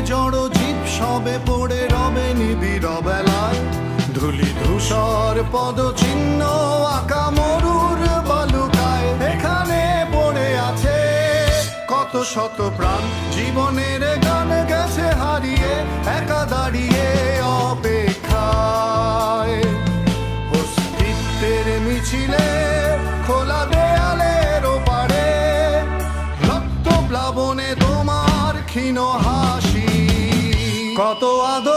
জড়ো জীব সবে পড়ে রবে নিবিড় বেলায়, ধুলি ধূসর পদচিহ্ন আঁকা মরুর বালুকায়। এখানে পড়ে আছে কত শত প্রাণ, জীবনের গান গেছে হারিয়ে, একা দাঁড়িয়ে অপেক্ষায়। অস্তিত্বের মিছিলে খোলা দেয়ালের ওপারে, রক্ত প্লাবনে তোমার ক্ষীণ হাসি। কত আদর